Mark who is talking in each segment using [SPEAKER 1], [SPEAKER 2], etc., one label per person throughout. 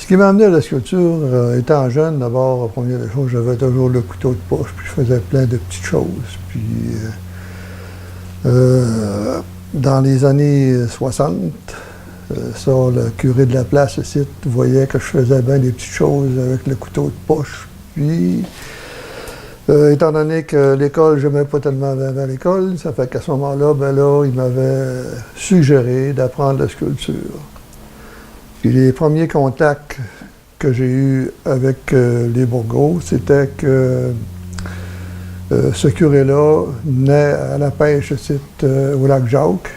[SPEAKER 1] Ce qui m'a amené à la sculpture, étant jeune, d'abord, la première des choses, j'avais toujours le couteau de poche, puis je faisais plein de petites choses. Puis, dans les années 60, ça, le curé de la place ici voyait que je faisais bien des petites choses avec le couteau de poche. Puis, étant donné que l'école, je n'aimais pas tellement à l'école, ça fait qu'à ce moment-là, ben là, il m'avait suggéré d'apprendre la sculpture. Puis les premiers contacts que j'ai eus avec les Bourgault, c'était que ce curé-là venait à la pêche ici, au lac Jacques,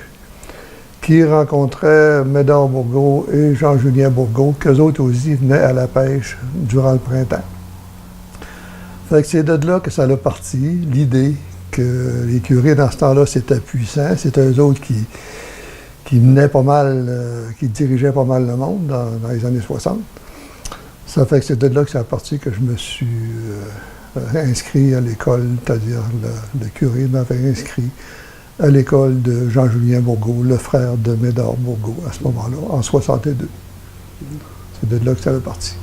[SPEAKER 1] qui rencontrait Médard Bourgault et Jean-Julien Bourgault, qu'eux autres aussi venaient à la pêche durant le printemps. Fait que c'est de là que ça a parti, l'idée que les curés dans ce temps-là, c'était puissant, c'était eux autres qui menaient pas mal, qui dirigeaient pas mal le monde dans les années 60. Ça fait que c'est de là que c'est parti que je me suis inscrit à l'école, c'est-à-dire le curé m'avait inscrit à l'école de Jean-Julien Bourgault, le frère de Médard Bourgault, à ce moment-là, en 62. C'est de là que ça a parti.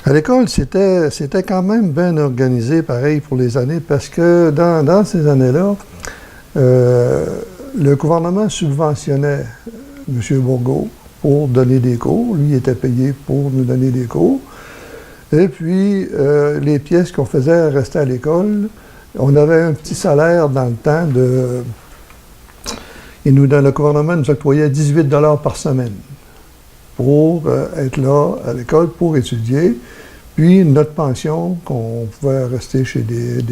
[SPEAKER 1] À l'école, c'était quand même bien organisé, pareil, pour les années, parce que dans ces années-là, le gouvernement subventionnait M. Bourgault pour donner des cours. Lui, il était payé pour nous donner des cours. Et puis, les pièces qu'on faisait rester à l'école, on avait un petit salaire dans le temps de... le gouvernement nous octroyait 18 $ par semaine pour être là à l'école, pour étudier. Puis notre pension, qu'on pouvait rester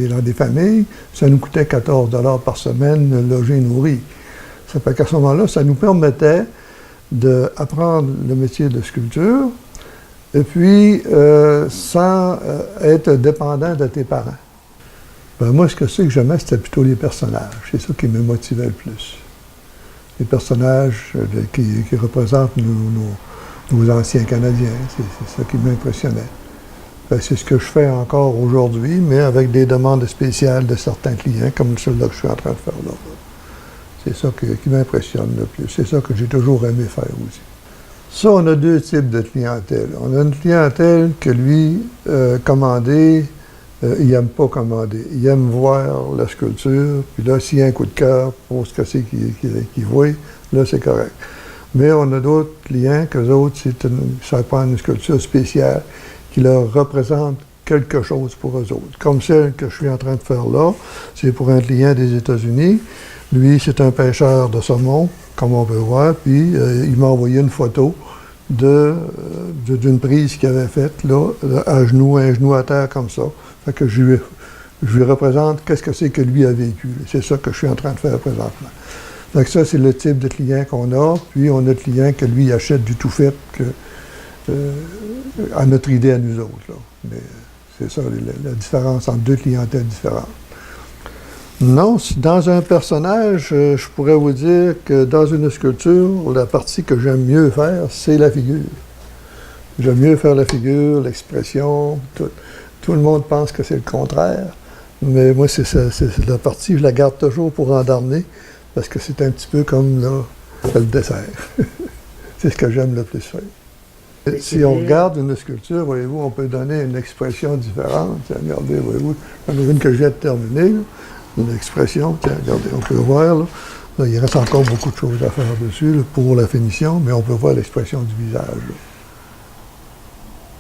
[SPEAKER 1] dans des familles, ça nous coûtait 14 $ par semaine, logé et nourri. Ça fait qu'à ce moment-là, ça nous permettait d'apprendre le métier de sculpture, et puis sans être dépendant de tes parents. Ben, moi, ce que j'aimais, c'était plutôt les personnages. C'est ça qui me motivait le plus. Les personnages qui représentent nos anciens Canadiens. C'est ça qui m'impressionnait. Ben, c'est ce que je fais encore aujourd'hui, mais avec des demandes spéciales de certains clients, comme celle-là que je suis en train de faire là. C'est ça qui m'impressionne le plus. C'est ça que j'ai toujours aimé faire aussi. Ça, on a deux types de clientèle. On a une clientèle que lui, commander, il n'aime pas commander. Il aime voir la sculpture, puis là, s'il y a un coup de cœur pour ce que c'est qu'il voit, là, c'est correct. Mais on a d'autres clients qu'eux autres, ça prend une sculpture spéciale qui leur représente quelque chose pour eux autres. Comme celle que je suis en train de faire là, c'est pour un client des États-Unis. Lui, c'est un pêcheur de saumon, comme on peut voir, puis il m'a envoyé une photo d'une prise qu'il avait faite, là, un genou à terre comme ça. Fait que je lui représente qu'est-ce que c'est que lui a vécu. C'est ça que je suis en train de faire présentement. Fait que ça, c'est le type de client qu'on a. Puis on a le client que lui achète du tout fait à notre idée à nous autres. Là. Mais c'est ça la différence entre deux clientèles différentes. Non, dans un personnage, je pourrais vous dire que dans une sculpture, la partie que j'aime mieux faire, c'est la figure. J'aime mieux faire la figure, l'expression, tout. Tout le monde pense que c'est le contraire, mais moi, c'est la partie, je la garde toujours pour endormir, parce que c'est un petit peu comme là, le dessert. C'est ce que j'aime le plus faire. Si on regarde une sculpture, voyez-vous, on peut donner une expression différente. Tiens, regardez, voyez-vous, j'en ai une que je viens de terminer, là, une expression, tiens, regardez, on peut voir, là, il reste encore beaucoup de choses à faire dessus là, pour la finition, mais on peut voir l'expression du visage.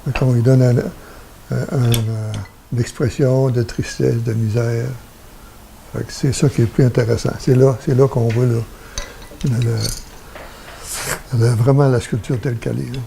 [SPEAKER 1] Donc, on lui donne une expression de tristesse, de misère. C'est ça qui est plus intéressant. C'est là qu'on voit vraiment la sculpture telle qu'elle est. Là.